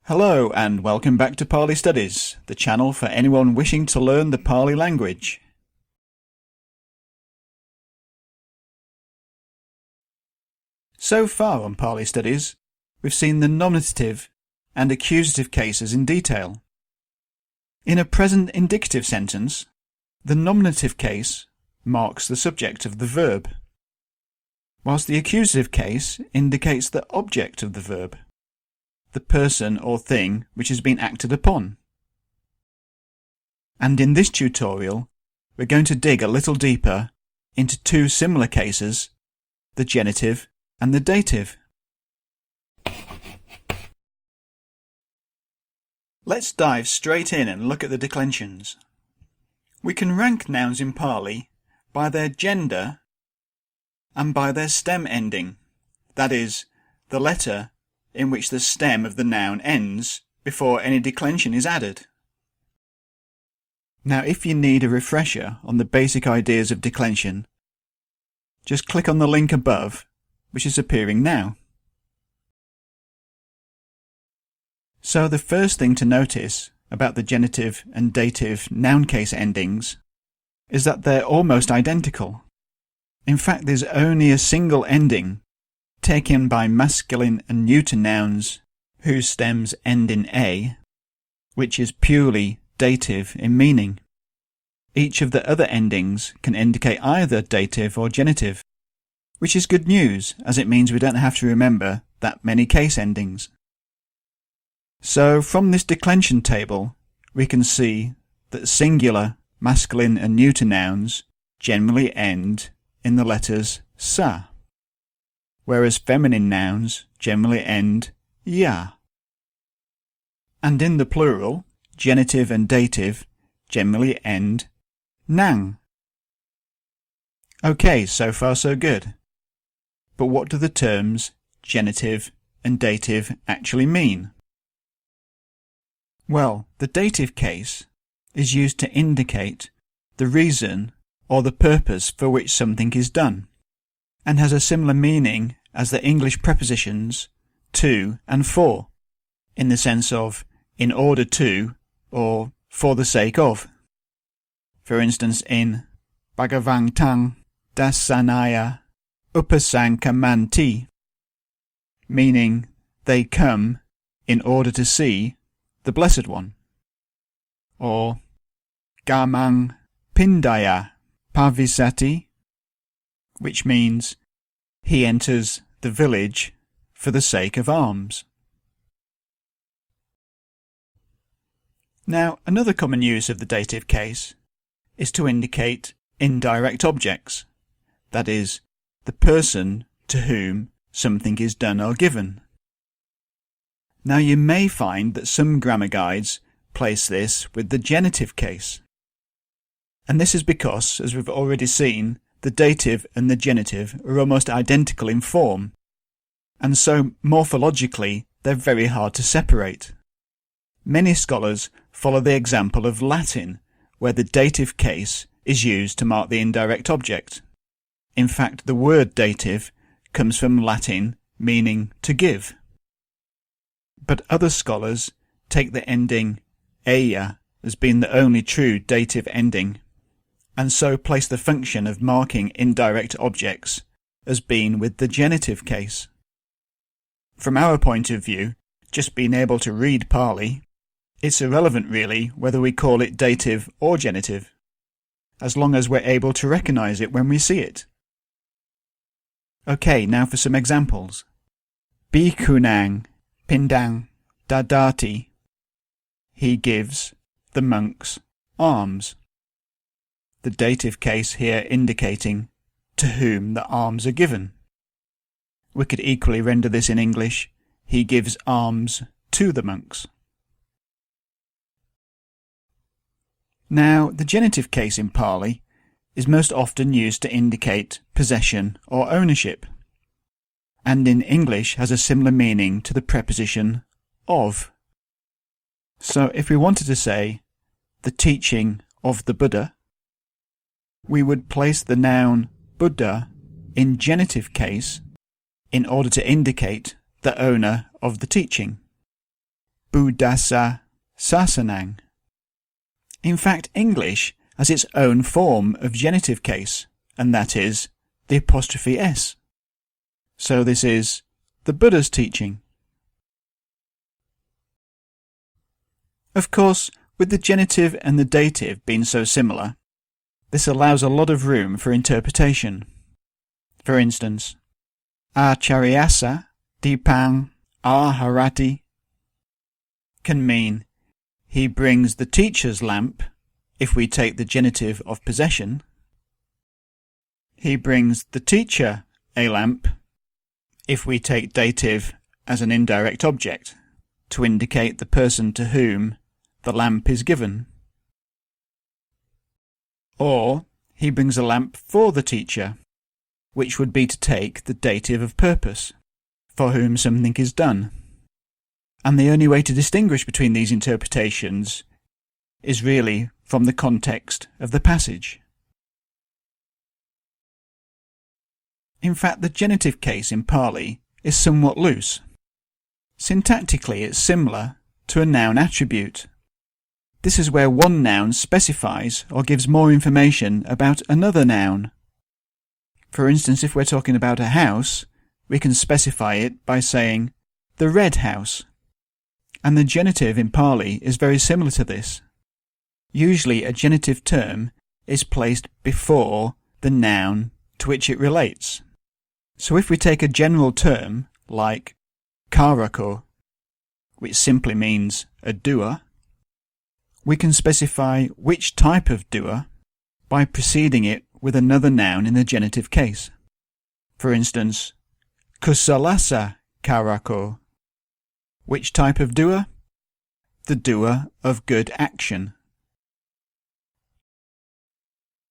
Hello and welcome back to Pali Studies, the channel for anyone wishing to learn the Pali language. So far on Pali Studies, we've seen the nominative and accusative cases in detail. In a present indicative sentence, the nominative case marks the subject of the verb, whilst the accusative case indicates the object of the verb, the person or thing which has been acted upon. And in this tutorial, we're going to dig a little deeper into two similar cases, the genitive and the dative. Let's dive straight in and look at the declensions. We can rank nouns in Pali by their gender and by their stem ending, that is, the letter in which the stem of the noun ends before any declension is added. Now, if you need a refresher on the basic ideas of declension, just click on the link above, which is appearing now. So the first thing to notice about the genitive and dative noun case endings is that they're almost identical. In fact, there's only a single ending taken by masculine and neuter nouns whose stems end in A, which is purely dative in meaning. Each of the other endings can indicate either dative or genitive, which is good news as it means we don't have to remember that many case endings. So from this declension table we can see that singular masculine and neuter nouns generally end in the letters sa, whereas feminine nouns generally end ya. And in the plural, genitive and dative generally end nang. Okay, so far so good. But what do the terms genitive and dative actually mean? Well, the dative case is used to indicate the reason or the purpose for which something is done, and has a similar meaning as the English prepositions to and for, in the sense of in order to or for the sake of. For instance, in Bhagavang Tang Dasanaya Upasangkamanti, meaning they come in order to see the Blessed One. Or Gamang Pindaya Pavisati, which means he enters the village for the sake of alms. Now, another common use of the dative case is to indicate indirect objects, that is, the person to whom something is done or given. Now, you may find that some grammar guides place this with the genitive case. And this is because, as we've already seen, the dative and the genitive are almost identical in form, and so morphologically they're very hard to separate. Many scholars follow the example of Latin, where the dative case is used to mark the indirect object. In fact, the word dative comes from Latin meaning to give. But other scholars take the ending eia as being the only true dative ending, and so place the function of marking indirect objects as being with the genitive case. From our point of view, just being able to read Pali, it's irrelevant really whether we call it dative or genitive, as long as we're able to recognise it when we see it. Okay, now for some examples. Bhikkhunang Pindang Dadati, he gives the monks alms. The dative case here indicating to whom the alms are given. We could equally render this in English, he gives alms to the monks. Now, the genitive case in Pali is most often used to indicate possession or ownership, and in English has a similar meaning to the preposition of. So if we wanted to say the teaching of the Buddha, we would place the noun Buddha in genitive case in order to indicate the owner of the teaching. Buddhassa sasanang. In fact, English has its own form of genitive case, and that is the apostrophe S. So this is the Buddha's teaching. Of course, with the genitive and the dative being so similar, this allows a lot of room for interpretation. For instance, Acharyasa Dipang Aharati can mean he brings the teacher's lamp if we take the genitive of possession. He brings the teacher a lamp if we take dative as an indirect object to indicate the person to whom the lamp is given. Or he brings a lamp for the teacher, which would be to take the dative of purpose, for whom something is done. And the only way to distinguish between these interpretations is really from the context of the passage. In fact, the genitive case in Pali is somewhat loose. Syntactically, it's similar to a noun attribute. This is where one noun specifies or gives more information about another noun. For instance, if we're talking about a house, we can specify it by saying the red house. And the genitive in Pali is very similar to this. Usually a genitive term is placed before the noun to which it relates. So if we take a general term like karako, which simply means a doer, we can specify which type of doer by preceding it with another noun in the genitive case. For instance, kusalasa karako. Which type of doer? The doer of good action.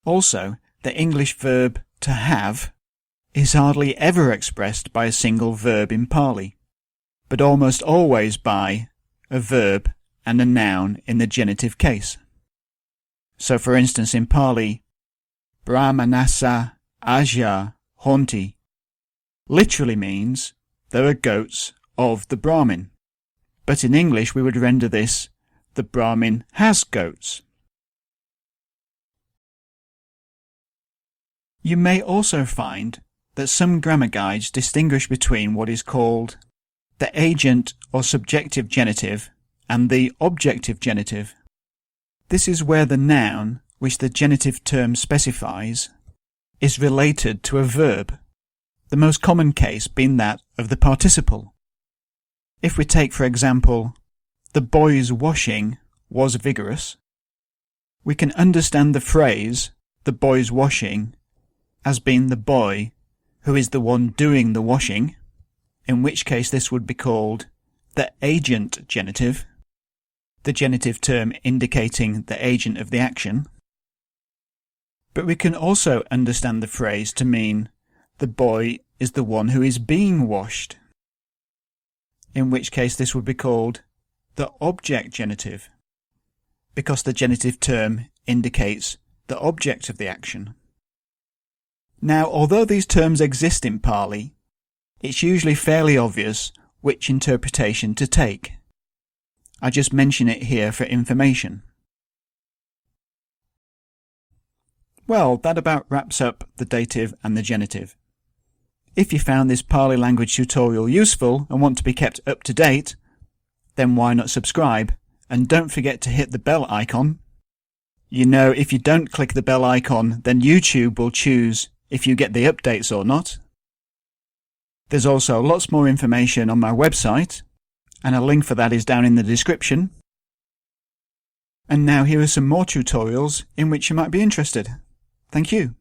Also, the English verb to have is hardly ever expressed by a single verb in Pali, but almost always by a verb and a noun in the genitive case. So for instance in Pali, Brahmanasa Ajya Honti literally means there are goats of the Brahmin, but in English we would render this the Brahmin has goats. You may also find that some grammar guides distinguish between what is called the agent or subjective genitive and the objective genitive. This is where the noun, which the genitive term specifies, is related to a verb, the most common case being that of the participle. If we take, for example, the boy's washing was vigorous, we can understand the phrase, the boy's washing, as being the boy who is the one doing the washing, in which case this would be called the agent genitive, the genitive term indicating the agent of the action. But we can also understand the phrase to mean the boy is the one who is being washed, in which case this would be called the object genitive, because the genitive term indicates the object of the action. Now, although these terms exist in Pali, it's usually fairly obvious which interpretation to take. I just mention it here for information. Well, that about wraps up the dative and the genitive. If you found this Pali language tutorial useful and want to be kept up to date, then why not subscribe, and don't forget to hit the bell icon. You know, if you don't click the bell icon, then YouTube will choose if you get the updates or not. There's also lots more information on my website, and a link for that is down in the description. And now here are some more tutorials in which you might be interested. Thank you.